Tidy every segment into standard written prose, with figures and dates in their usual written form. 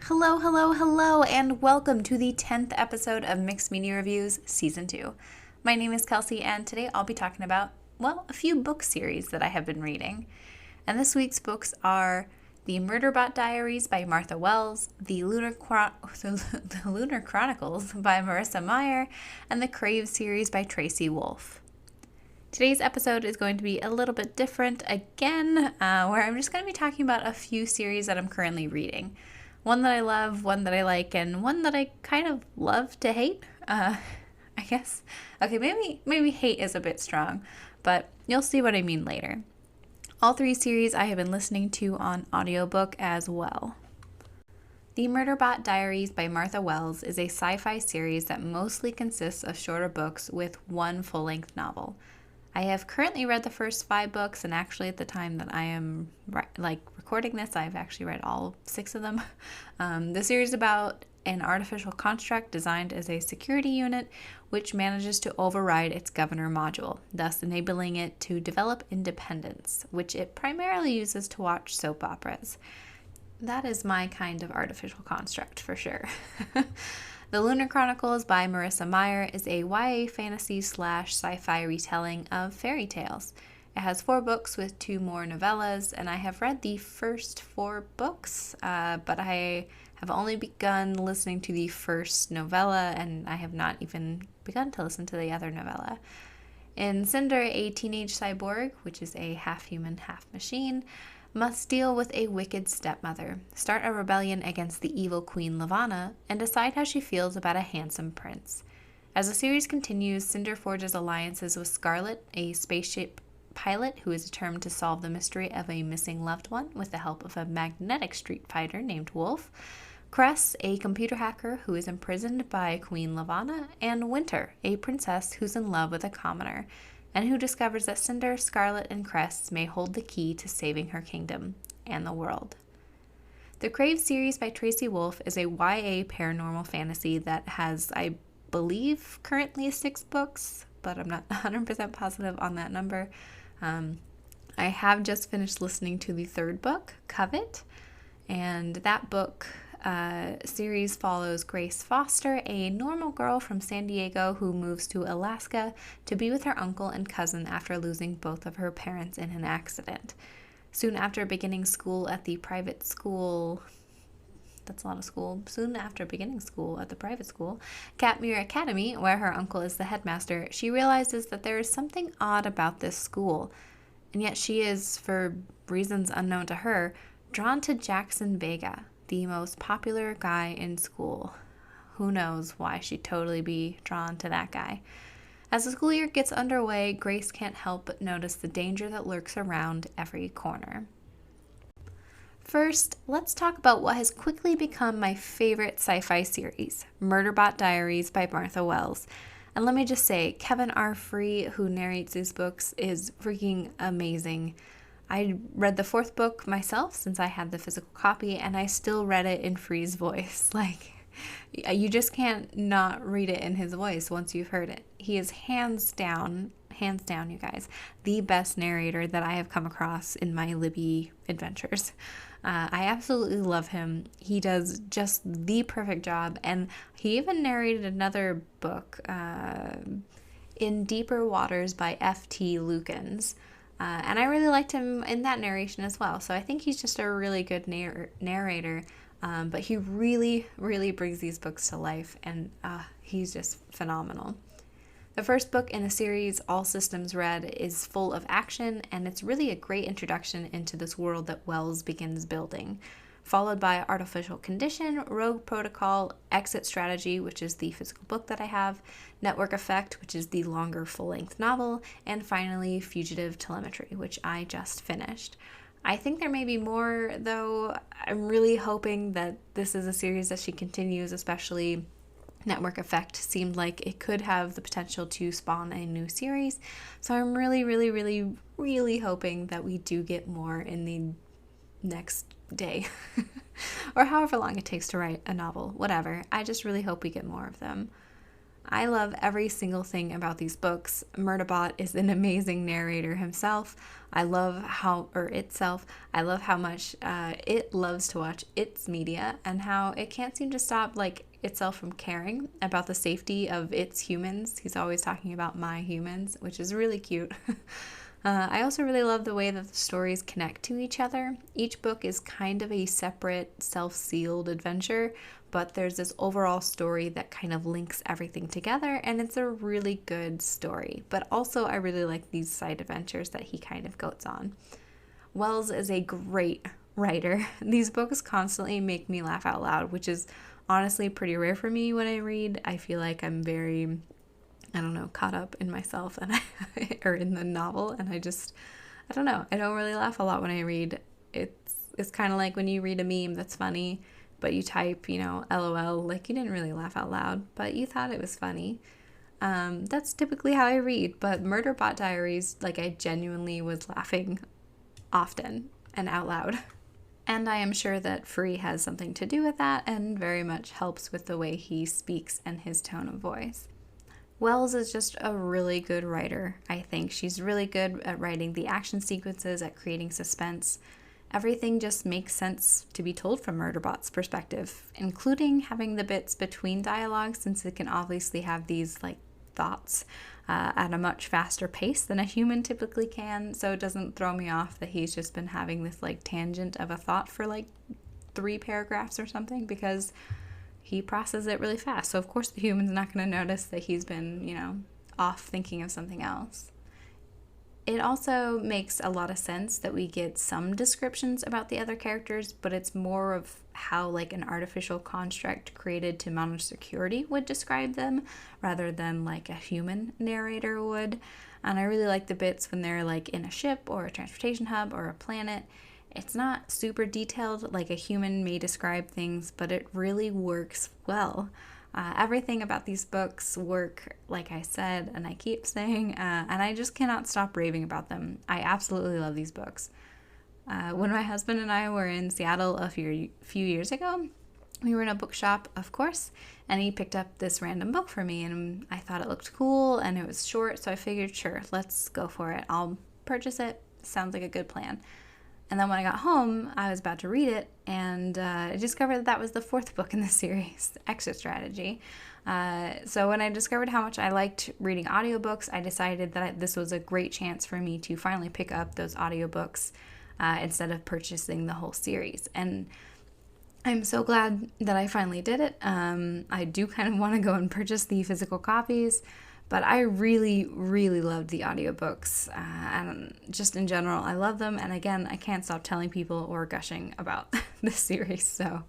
Hello, hello, hello, and welcome to the 10th episode of Mixed Media Reviews Season 2. My name is Kelsey, and today I'll be talking about, a few book series that I have been reading. And this week's books are the Murderbot Diaries by Martha Wells, the Lunar Chronicles by Marissa Meyer, and the Crave series by Tracy Wolff. Today's episode is going to be a little bit different again, where I'm just going to be talking about a few series that I'm currently reading. One that I love, one that I like, and one that I kind of love to hate, I guess. Okay, maybe hate is a bit strong, but you'll see what I mean later. All three series I have been listening to on audiobook as well. The Murderbot Diaries by Martha Wells is a sci-fi series that mostly consists of shorter books with one full-length novel. I have currently read the first 5 books, and actually at the time that I am recording this, I've actually read all 6 of them. The series is about an artificial construct designed as a security unit which manages to override its governor module, thus enabling it to develop independence, which it primarily uses to watch soap operas. That is my kind of artificial construct for sure. The Lunar Chronicles by Marissa Meyer is a YA fantasy/sci-fi retelling of fairy tales. It has 4 books with 2 more novellas, and I have read the first 4 books, but I have only begun listening to the first novella, and I have not even begun to listen to the other novella. In Cinder, a teenage cyborg, which is a half-human, half-machine, must deal with a wicked stepmother, start a rebellion against the evil Queen Lavanna, and decide how she feels about a handsome prince. As the series continues, Cinder forges alliances with Scarlet, a spaceship pilot who is determined to solve the mystery of a missing loved one with the help of a magnetic street fighter named Wolf, Cress, a computer hacker who is imprisoned by Queen Lavanna, and Winter, a princess who's in love with a commoner, and who discovers that Cinder, Scarlet, and Cress may hold the key to saving her kingdom and the world. The Crave series by Tracy Wolff is a YA paranormal fantasy that has, I believe, currently 6 books, but I'm not 100% positive on that number. I have just finished listening to the 3rd book, Covet, and that book series follows Grace Foster, a normal girl from San Diego who moves to Alaska to be with her uncle and cousin after losing both of her parents in an accident. Soon after beginning school at the private school, Catmere Academy, where her uncle is the headmaster, she realizes that there is something odd about this school, and yet she is, for reasons unknown to her, drawn to Jackson Vega, the most popular guy in school. Who knows why she'd totally be drawn to that guy. As the school year gets underway, Grace can't help but notice the danger that lurks around every corner. First, let's talk about what has quickly become my favorite sci-fi series, Murderbot Diaries by Martha Wells. And let me just say, Kevin R. Free, who narrates these books, is freaking amazing. I read the 4th book myself since I had the physical copy, and I still read it in Free's voice. You just can't not read it in his voice once you've heard it. He is hands down, you guys, the best narrator that I have come across in my Libby adventures. I absolutely love him. He does just the perfect job, and he even narrated another book, In Deeper Waters by F.T. Lukens. And I really liked him in that narration as well. So I think he's just a really good narrator. But he really, really brings these books to life. And he's just phenomenal. The first book in the series, All Systems Red, is full of action. And it's really a great introduction into this world that Wells begins building. Followed by Artificial Condition, Rogue Protocol, Exit Strategy, which is the physical book that I have, Network Effect, which is the longer full-length novel, and finally Fugitive Telemetry, which I just finished. I think there may be more, though. I'm really hoping that this is a series that she continues, especially Network Effect seemed like it could have the potential to spawn a new series. So I'm really, really, really, really hoping that we do get more in the next day or however long it takes to write a novel, whatever. I just really hope we get more of them. I love every single thing about these books. Murderbot is an amazing narrator himself. I love I love how much it loves to watch its media and how it can't seem to stop itself from caring about the safety of its humans. He's always talking about my humans, which is really cute. I also really love the way that the stories connect to each other. Each book is kind of a separate, self-sealed adventure, but there's this overall story that kind of links everything together, and it's a really good story. But also, I really like these side adventures that he kind of goes on. Wells is a great writer. These books constantly make me laugh out loud, which is honestly pretty rare for me when I read. I feel like I'm very, caught up in myself or in the novel, and I don't really laugh a lot when I read. It's kind of like when you read a meme that's funny, but you type, LOL, like you didn't really laugh out loud, but you thought it was funny. That's typically how I read, but Murderbot Diaries, I genuinely was laughing often and out loud. And I am sure that Free has something to do with that and very much helps with the way he speaks and his tone of voice. Wells is just a really good writer, I think. She's really good at writing the action sequences, at creating suspense. Everything just makes sense to be told from Murderbot's perspective, including having the bits between dialogue, since it can obviously have these thoughts at a much faster pace than a human typically can, so it doesn't throw me off that he's just been having this tangent of a thought for 3 paragraphs or something, because he processes it really fast. So of course the human's not going to notice that he's been, off thinking of something else. It also makes a lot of sense that we get some descriptions about the other characters, but it's more of how an artificial construct created to manage security would describe them rather than a human narrator would. And I really like the bits when they're in a ship or a transportation hub or a planet. It's not super detailed like a human may describe things, but it really works well. Everything about these books work, like I said, and I keep saying, and I just cannot stop raving about them. I absolutely love these books. When my husband and I were in Seattle a few years ago, we were in a bookshop, of course, and he picked up this random book for me, and I thought it looked cool, and it was short, so I figured, sure, let's go for it. I'll purchase it. Sounds like a good plan. And then when I got home, I was about to read it, and I discovered that was the 4th book in the series, Exit Strategy. So when I discovered how much I liked reading audiobooks, I decided that this was a great chance for me to finally pick up those audiobooks instead of purchasing the whole series. And I'm so glad that I finally did it. I do kind of want to go and purchase the physical copies, but I really, really loved the audiobooks, and just in general, I love them, and again, I can't stop telling people or gushing about this series, so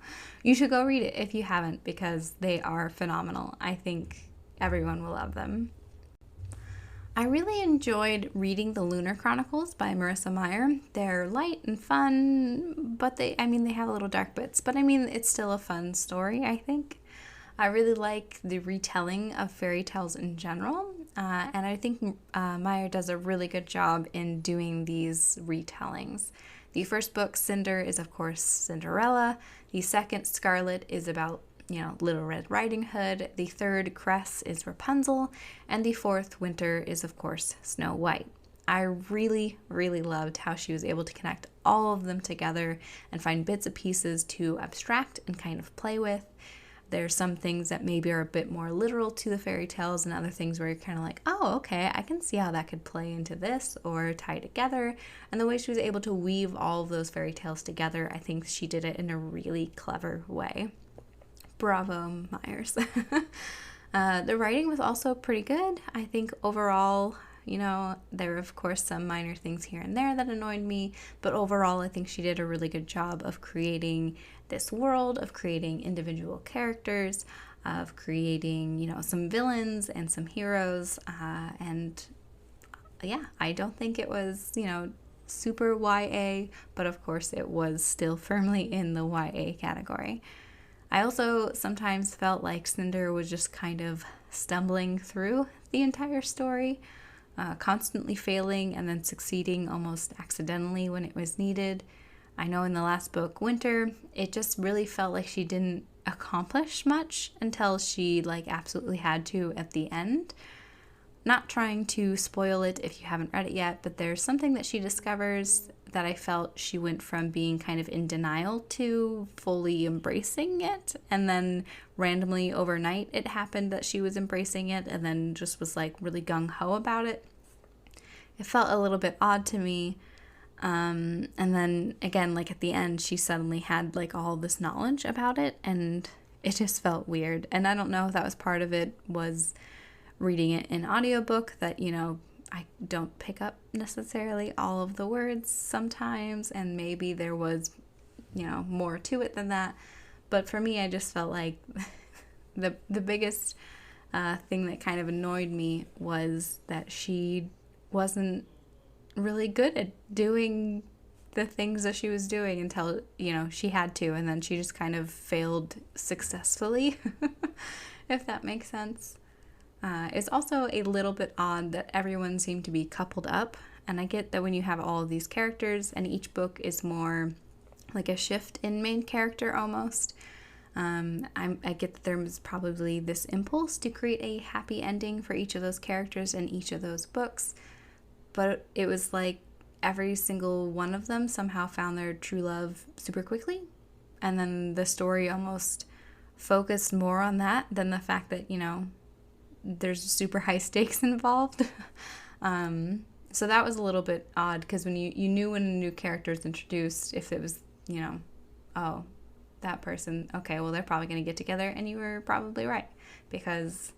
you should go read it if you haven't, because they are phenomenal. I think everyone will love them. I really enjoyed reading the Lunar Chronicles by Marissa Meyer. They're light and fun, but they have a little dark bits, but it's still a fun story, I think. I really like the retelling of fairy tales in general, and I think Meyer does a really good job in doing these retellings. The first book, Cinder, is of course Cinderella. The second, Scarlet, is about, Little Red Riding Hood. The third, Cress, is Rapunzel, and the fourth, Winter, is of course Snow White. I really, really loved how she was able to connect all of them together and find bits and pieces to abstract and kind of play with. There's some things that maybe are a bit more literal to the fairy tales, and other things where you're kind of like, oh, okay, I can see how that could play into this or tie together. And the way she was able to weave all of those fairy tales together, I think she did it in a really clever way. Bravo, Myers. The writing was also pretty good. I think overall, there were of course some minor things here and there that annoyed me, but overall I think she did a really good job of creating this world, of creating individual characters, of creating, some villains and some heroes, and yeah, I don't think it was, super YA, but of course it was still firmly in the YA category. I also sometimes felt like Cinder was just kind of stumbling through the entire story, constantly failing and then succeeding almost accidentally when it was needed. I know in the last book, Winter, it just really felt like she didn't accomplish much until she like absolutely had to at the end. Not trying to spoil it if you haven't read it yet, but there's something that she discovers that I felt she went from being kind of in denial to fully embracing it. And then randomly overnight it happened that she was embracing it and then just was like really gung-ho about it. It felt a little bit odd to me. And then again, like at the end, she suddenly had like all this knowledge about it and it just felt weird. And I don't know if that was part of it was reading it in audiobook that, you know, I don't pick up necessarily all of the words sometimes, and maybe there was, you know, more to it than that. But for me, I just felt like the biggest thing that kind of annoyed me was that she wasn't really good at doing the things that she was doing until, you know, she had to, and then she just kind of failed successfully, if that makes sense. It's also a little bit odd that everyone seemed to be coupled up, and I get that when you have all of these characters and each book is more like a shift in main character almost. I get that there was probably this impulse to create a happy ending for each of those characters in each of those books, but it was like every single one of them somehow found their true love super quickly, and then the story almost focused more on that than the fact that, you know, there's super high stakes involved. So that was a little bit odd, because when you knew when a new character is introduced, if it was, you know, oh, that person, okay, well, they're probably going to get together, and you were probably right, because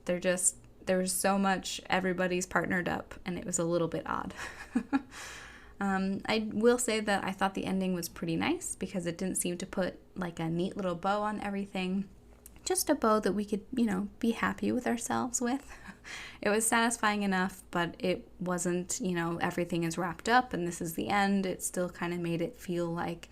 there was so much everybody's partnered up, and it was a little bit odd. I will say that I thought the ending was pretty nice, because it didn't seem to put like a neat little bow on everything. Just a bow that we could, you know, be happy with ourselves with. It was satisfying enough, but it wasn't, you know, everything is wrapped up and this is the end. It still kind of made it feel like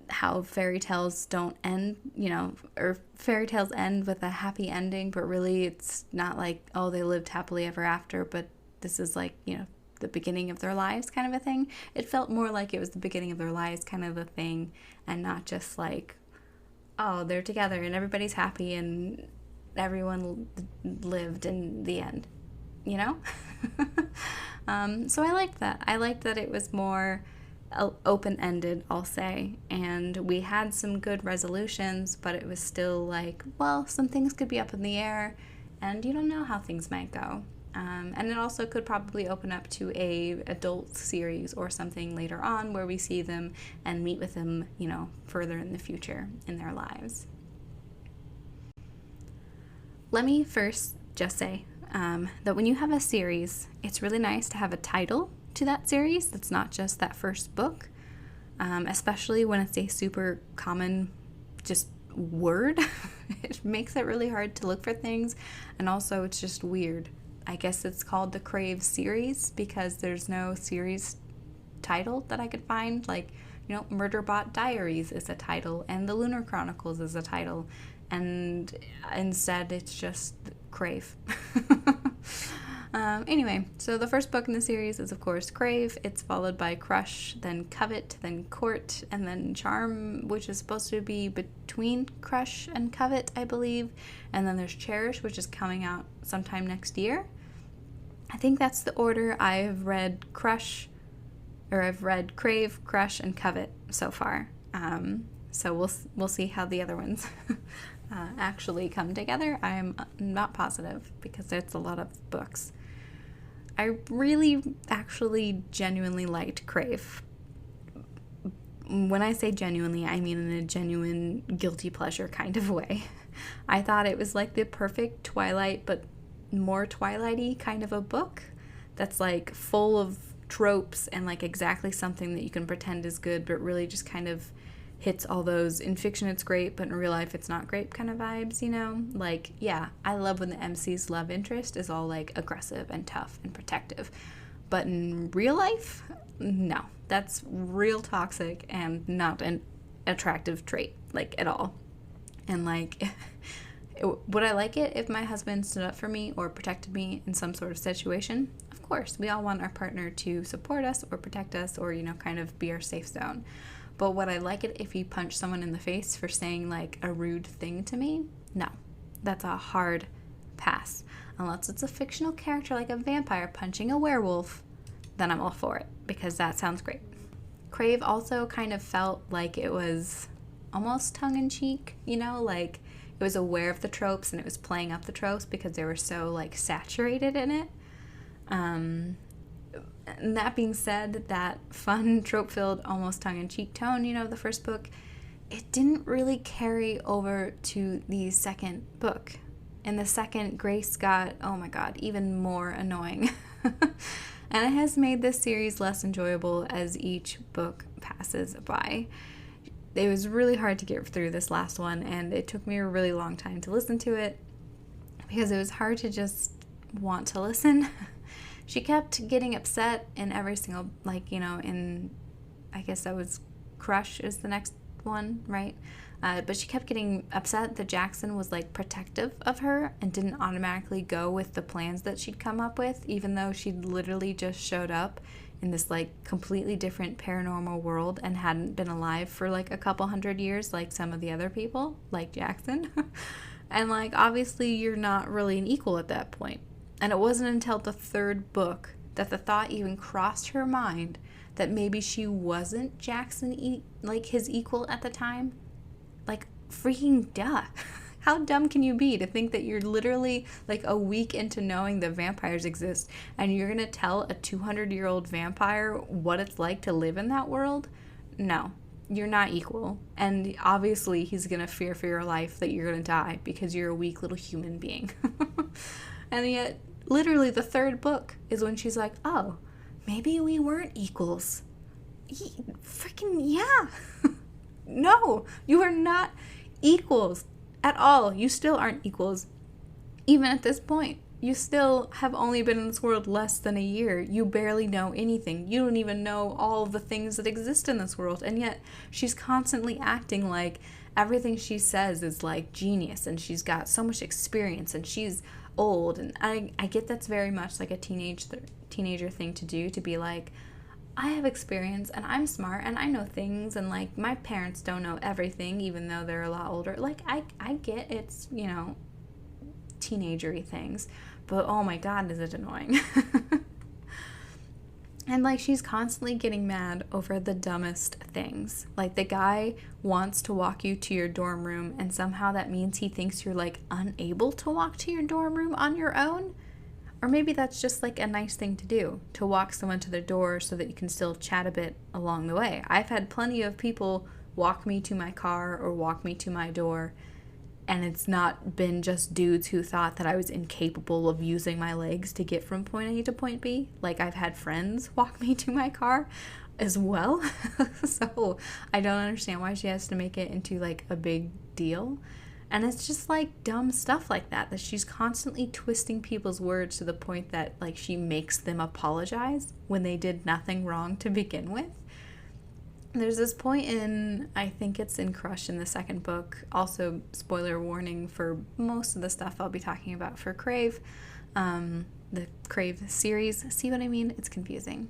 how fairy tales don't end, you know, or fairy tales end with a happy ending, but really it's not like, oh, they lived happily ever after, but this is like, you know, the beginning of their lives kind of a thing. It felt more like it was the beginning of their lives kind of a thing, and not just like, oh, they're together and everybody's happy and everyone lived in the end, you know? So I liked that. I liked that it was more open-ended, I'll say, and we had some good resolutions, but it was still like, well, some things could be up in the air and you don't know how things might go. And it also could probably open up to a adult series or something later on where we see them and meet with them, you know, further in the future in their lives. Let me first just say that when you have a series, it's really nice to have a title to that series that's not just that first book, especially when it's a super common just word. It makes it really hard to look for things, and also it's just weird. I guess it's called the Crave series because there's no series title that I could find. Like, you know, Murderbot Diaries is a title, and the Lunar Chronicles is a title, and instead it's just Crave. Anyway, so the first book in the series is, of course, Crave. It's followed by Crush, then Covet, then Court, and then Charm, which is supposed to be between Crush and Covet, I believe. And then there's Cherish, which is coming out sometime next year. I think that's the order. I've read Crave, Crush, and Covet so far. So we'll see how the other ones actually come together. I'm not positive because it's a lot of books. I really actually genuinely liked Crave. When I say genuinely, I mean in a genuine guilty pleasure kind of way. I thought it was like the perfect Twilight, but more Twilight-y kind of a book that's like full of tropes and like exactly something that you can pretend is good, but really just kind of hits all those, in fiction it's great, but in real life it's not great kind of vibes, you know? Like, yeah, I love when the MC's love interest is all like aggressive and tough and protective. But in real life, no. That's real toxic and not an attractive trait, like, at all. And like, would I like it if my husband stood up for me or protected me in some sort of situation? Of course, we all want our partner to support us or protect us or, kind of be our safe zone. But would I like it if he punched someone in the face for saying like a rude thing to me? No, that's a hard pass. Unless it's a fictional character like a vampire punching a werewolf, then I'm all for it because that sounds great. Crave also kind of felt like it was almost tongue-in-cheek, like it was aware of the tropes and it was playing up the tropes because they were so like saturated in it. And that being said, that fun, trope-filled, almost tongue-in-cheek tone, the first book, it didn't really carry over to the second book. In the second, Grace got, oh my god, even more annoying. And it has made this series less enjoyable as each book passes by. It was really hard to get through this last one, and it took me a really long time to listen to it because it was hard to just want to listen. She kept getting upset in every single, in, I guess that was Crush is the next one, right? But she kept getting upset that Jackson was like protective of her and didn't automatically go with the plans that she'd come up with, even though she'd literally just showed up in this like completely different paranormal world and hadn't been alive for like a couple hundred years like some of the other people, like Jackson. And like obviously you're not really an equal at that point. And it wasn't until the third book that the thought even crossed her mind that maybe she wasn't Jackson like his equal at the time. Like, freaking duh. How dumb can you be to think that you're literally like a week into knowing that vampires exist and you're going to tell a 200-year-old vampire what it's like to live in that world? No, you're not equal. And obviously he's going to fear for your life that you're going to die because you're a weak little human being. And yet, literally the third book is when she's like, oh, maybe we weren't equals. Freaking yeah. No, you are not equals at all. You still aren't equals. Even at this point, you still have only been in this world less than a year. You barely know anything. You don't even know all of the things that exist in this world. And yet she's constantly acting like everything she says is like genius and she's got so much experience and she's old. And I get that's very much like a teenager thing to do, to be like, I have experience and I'm smart and I know things and like my parents don't know everything even though they're a lot older. Like I get it's, teenagery things, but oh my god, is it annoying. And like she's constantly getting mad over the dumbest things. Like the guy wants to walk you to your dorm room and somehow that means he thinks you're like unable to walk to your dorm room on your own. Or maybe that's just like a nice thing to do, to walk someone to their door so that you can still chat a bit along the way. I've had plenty of people walk me to my car or walk me to my door, and it's not been just dudes who thought that I was incapable of using my legs to get from point A to point B. Like I've had friends walk me to my car as well. So I don't understand why she has to make it into like a big deal. And it's just like dumb stuff like that she's constantly twisting people's words to the point that like she makes them apologize when they did nothing wrong to begin with. There's this point in, I think it's in Crush in the second book, also spoiler warning for most of the stuff I'll be talking about for Crave, the Crave series. See what I mean? It's confusing.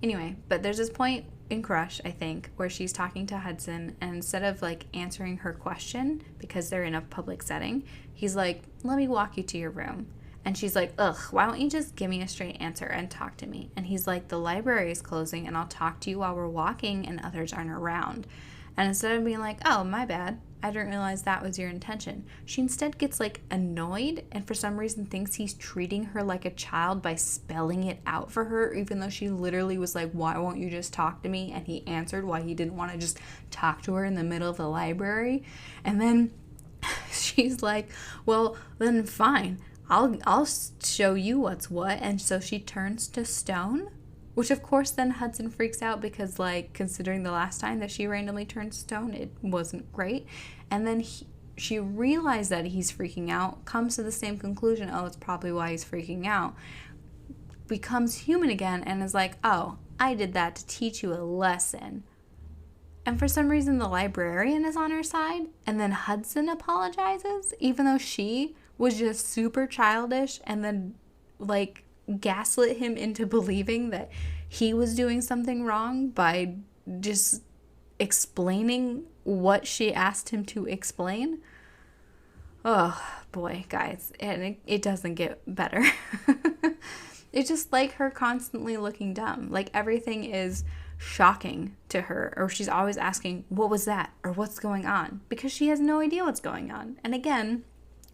Anyway, but there's this point in Crush, I think, where she's talking to Hudson, and instead of like answering her question because they're in a public setting, he's like, let me walk you to your room. And she's like, ugh, why don't you just give me a straight answer and talk to me? And he's like, the library is closing and I'll talk to you while we're walking and others aren't around. And instead of being like, oh, my bad, I didn't realize that was your intention, she instead gets like annoyed and for some reason thinks he's treating her like a child by spelling it out for her, even though she literally was like, why won't you just talk to me? And he answered why he didn't want to just talk to her in the middle of the library. And then she's like, well, then fine, I'll show you what's what. And so she turns to stone, which of course then Hudson freaks out because like considering the last time that she randomly turned stone, it wasn't great. And then she realized that he's freaking out, comes to the same conclusion, oh, it's probably why he's freaking out, becomes human again and is like, oh, I did that to teach you a lesson. And for some reason the librarian is on her side and then Hudson apologizes even though she was just super childish and then like gaslit him into believing that he was doing something wrong by just explaining what she asked him to explain. Oh boy, guys, and it doesn't get better. It's just like her constantly looking dumb. Like everything is shocking to her, or she's always asking, what was that? Or what's going on? Because she has no idea what's going on. And again,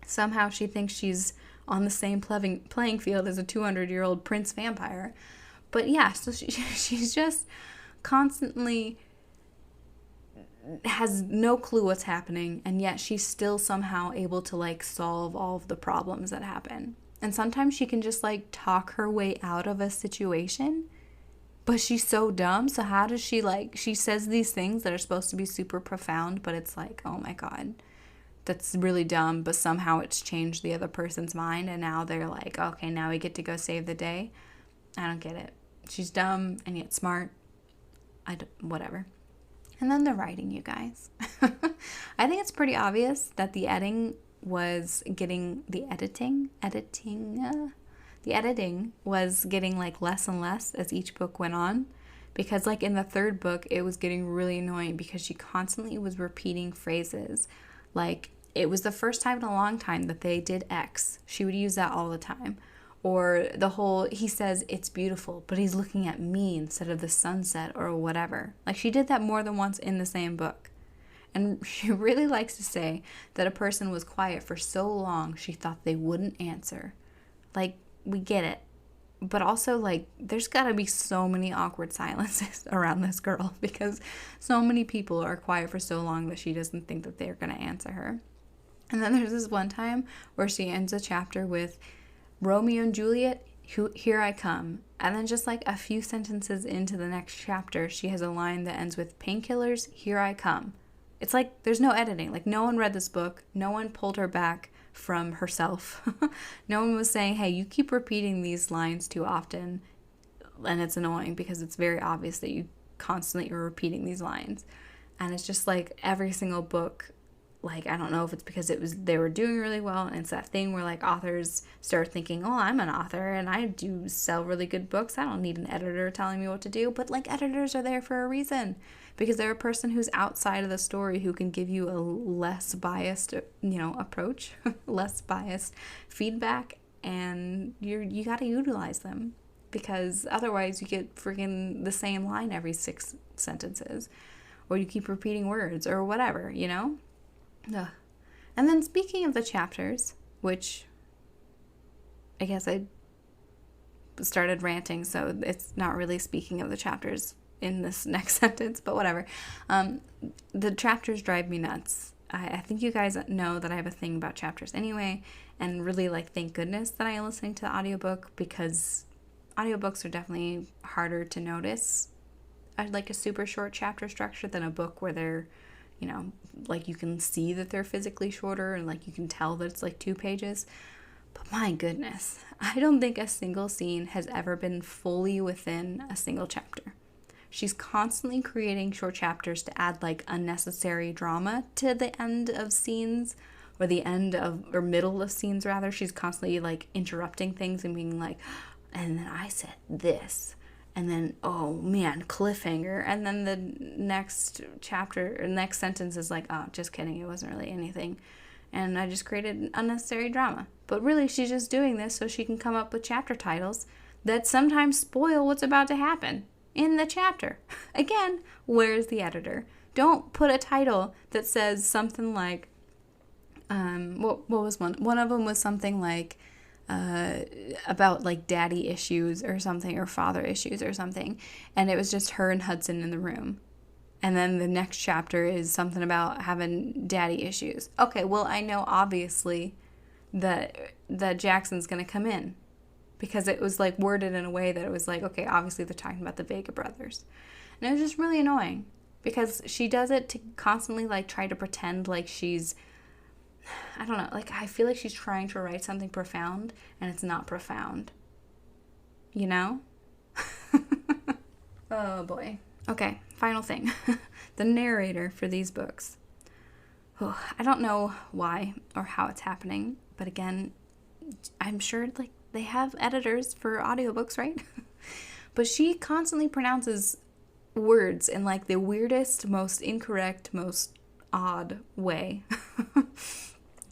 somehow she thinks she's on the same playing field as a 200-year-old prince vampire. But yeah, so she's just constantly has no clue what's happening, and yet she's still somehow able to like solve all of the problems that happen. And sometimes she can just like talk her way out of a situation, but she's so dumb. So how does she she says these things that are supposed to be super profound, but it's like, oh my God, that's really dumb, but somehow it's changed the other person's mind, and now they're like, okay, now we get to go save the day. I don't get it. She's dumb and yet smart. Whatever. And then the writing, you guys. I think it's pretty obvious that the editing was getting the editing was getting like less and less as each book went on, because like in the third book it was getting really annoying because she constantly was repeating phrases. Like it was the first time in a long time that they did X. She would use that all the time. Or the whole, he says it's beautiful, but he's looking at me instead of the sunset or whatever. Like she did that more than once in the same book. And she really likes to say that a person was quiet for so long she thought they wouldn't answer. Like, we get it. But also, like, there's got to be so many awkward silences around this girl because so many people are quiet for so long that she doesn't think that they're going to answer her. And then there's this one time where she ends a chapter with Romeo and Juliet, here I come. And then just like a few sentences into the next chapter, she has a line that ends with painkillers, here I come. It's like there's no editing. Like no one read this book. No one pulled her back from herself. No one was saying, hey, you keep repeating these lines too often. And it's annoying because it's very obvious that you constantly are repeating these lines. And it's just like every single book, like, I don't know if it's because they were doing really well, and it's that thing where like authors start thinking, oh, I'm an author and I do sell really good books. I don't need an editor telling me what to do. But like editors are there for a reason, because they're a person who's outside of the story who can give you a less biased, approach, less biased feedback, and you got to utilize them, because otherwise you get freaking the same line every 6 sentences, or you keep repeating words or whatever, Ugh. And then speaking of the chapters, which I guess I started ranting, so it's not really speaking of the chapters in this next sentence, but whatever. The chapters drive me nuts. I think you guys know that I have a thing about chapters anyway, and really thank goodness that I am listening to the audiobook, because audiobooks are definitely harder to notice. I like a super short chapter structure than a book where they're you can see that they're physically shorter and you can tell that it's 2 pages. But my goodness, I don't think a single scene has ever been fully within a single chapter. She's constantly creating short chapters to add unnecessary drama to the end of scenes, or the end of, or middle of scenes rather. She's constantly interrupting things and being like, and then I said this. And then, oh man, cliffhanger. And then the next chapter, or next sentence is oh, just kidding, it wasn't really anything. And I just created unnecessary drama. But really, she's just doing this so she can come up with chapter titles that sometimes spoil what's about to happen in the chapter. Again, where's the editor? Don't put a title that says something like, what was one? One of them was something about daddy issues or something, or father issues or something, and it was just her and Hudson in the room. And then the next chapter is something about having daddy issues. Okay, well, I know obviously that Jackson's gonna come in, because it was worded in a way that it was okay, obviously they're talking about the Vega brothers. And it was just really annoying, because she does it to constantly try to pretend she's, I don't know, I feel like she's trying to write something profound, and it's not profound. Oh boy. Okay, final thing. The narrator for these books. Oh, I don't know why or how it's happening, but again, I'm sure they have editors for audiobooks, right? But she constantly pronounces words in like the weirdest, most incorrect, most odd way.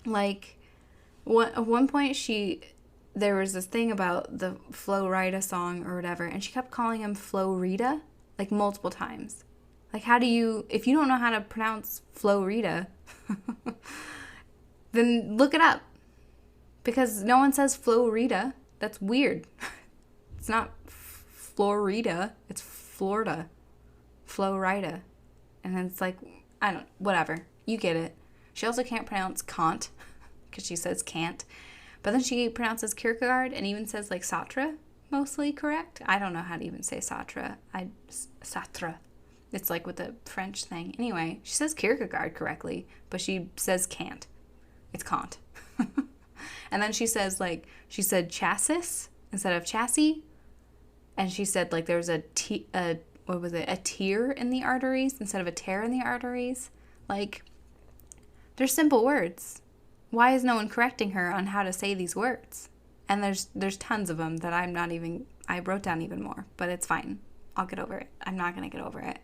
Like, at one point there was this thing about the Flo Rida song or whatever, and she kept calling him Flo Rida, like multiple times. Like, if you don't know how to pronounce Flo Rida, then look it up. Because no one says Flo Rida. That's weird. It's not Florida, it's Florida. Flo Rida. And then it's like, whatever. You get it. She also can't pronounce Kant, because she says can't. But then she pronounces Kierkegaard and even says like Sartre, mostly correct. I don't know how to even say Sartre. Sartre. It's like with the French thing. Anyway, she says Kierkegaard correctly, but she says can't. It's Kant. And then she said chassis instead of chassis. And she said like there's a tear in the arteries instead of a tear in the arteries. Like, they're simple words. Why is no one correcting her on how to say these words? And there's tons of them that I wrote down even more, but it's fine. I'll get over it. I'm not going to get over it.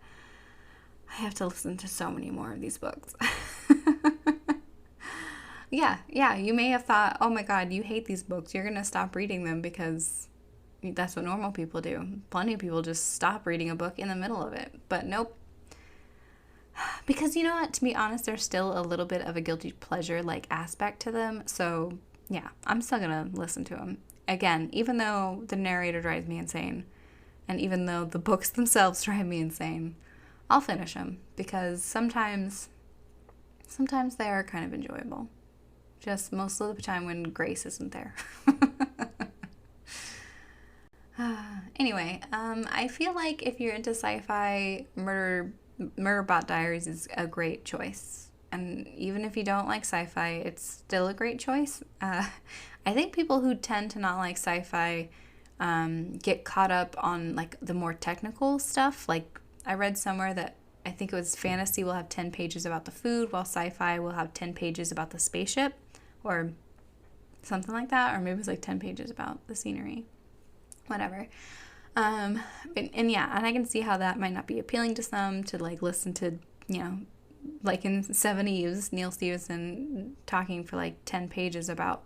I have to listen to so many more of these books. Yeah, you may have thought, oh my God, you hate these books. You're going to stop reading them because that's what normal people do. Plenty of people just stop reading a book in the middle of it. But nope. Because you know what? To be honest, there's still a little bit of a guilty pleasure like aspect to them. So yeah, I'm still going to listen to them. Again, even though the narrator drives me insane, and even though the books themselves drive me insane, I'll finish them because sometimes they are kind of enjoyable. Just most of the time when Grace isn't there. Anyway, I feel like if you're into sci-fi, Murderbot Diaries is a great choice. And even if you don't like sci-fi, it's still a great choice. I think people who tend to not like sci-fi get caught up on like the more technical stuff. Like, I read somewhere that I think it was fantasy will have 10 pages about the food, while sci-fi will have 10 pages about the spaceship, or something like that. Or maybe it's like 10 pages about the scenery. Whatever. And I can see how that might not be appealing to some, to like listen to, like in 7 Eves, Neil Stephenson talking for like 10 pages about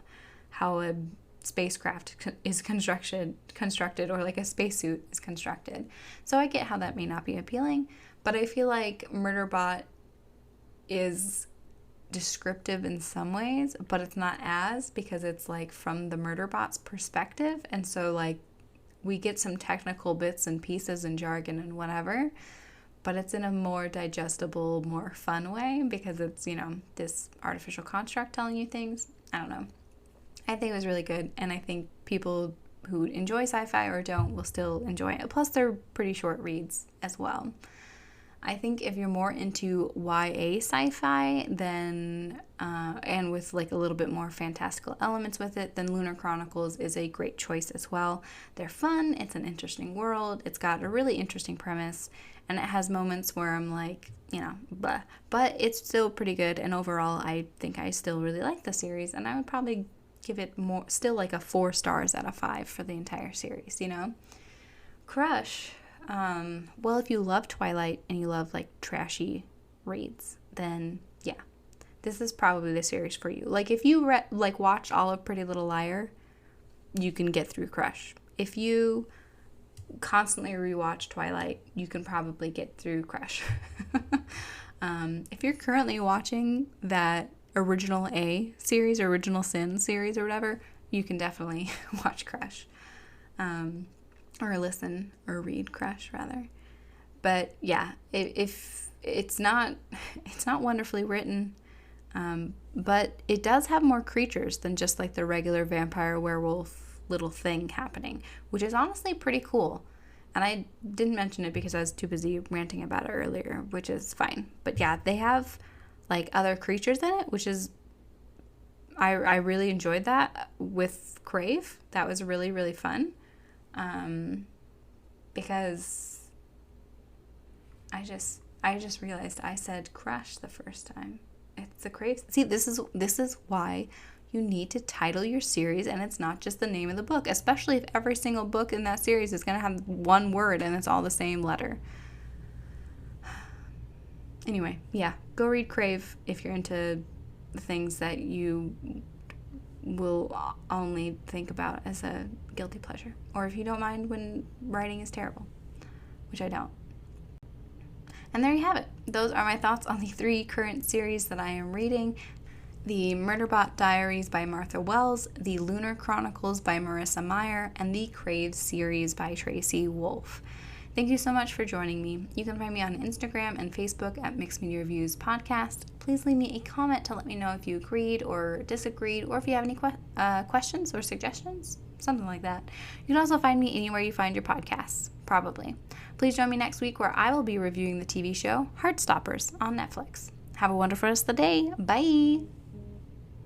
how a spacecraft is constructed, or like a spacesuit is constructed. So I get how that may not be appealing, but I feel like Murderbot is descriptive in some ways, but it's not because it's like from the Murderbot's perspective, and so like we get some technical bits and pieces and jargon and whatever, but it's in a more digestible, more fun way because it's, this artificial construct telling you things. I don't know. I think it was really good, and I think people who enjoy sci-fi or don't will still enjoy it. Plus, they're pretty short reads as well. I think if you're more into YA sci-fi, then and with like a little bit more fantastical elements with it, then Lunar Chronicles is a great choice as well. They're fun. It's an interesting world. It's got a really interesting premise, and it has moments where I'm like, blah. But it's still pretty good, and overall, I think I still really like the series, and I would probably give it still like a 4 stars out of 5 for the entire series, Crush. Well, if you love Twilight and you love like trashy reads, then yeah, this is probably the series for you. Like, if you watch all of Pretty Little Liar, you can get through Crush. If you constantly rewatch Twilight, you can probably get through Crush. If you're currently watching that original A series, or Original Sin series, or whatever, you can definitely watch Crush. Or listen or read Crush, rather. But yeah, if it's not wonderfully written, but it does have more creatures than just like the regular vampire werewolf little thing happening, which is honestly pretty cool. And I didn't mention it because I was too busy ranting about it earlier, which is fine. But yeah, they have like other creatures in it, which is I really enjoyed that with Crave. That was really, really fun. Because I just realized I said Crush the first time. It's the Crave. See, this is why you need to title your series, and it's not just the name of the book, especially if every single book in that series is going to have one word and it's all the same letter. Anyway, yeah, go read Crave if you're into things that you will only think about as a guilty pleasure, or if you don't mind when writing is terrible, which I don't. And there you have it. Those are my thoughts on the 3 current series that I am reading: the Murderbot Diaries by Martha Wells, the Lunar Chronicles by Marissa Meyer, and the Crave series by Tracy Wolff. Thank you so much for joining me. You can find me on Instagram and Facebook at Mixed Media Reviews Podcast. Please leave me a comment to let me know if you agreed or disagreed, or if you have any questions or suggestions, something like that. You can also find me anywhere you find your podcasts, probably. Please join me next week where I will be reviewing the TV show Heartstoppers on Netflix. Have a wonderful rest of the day. Bye!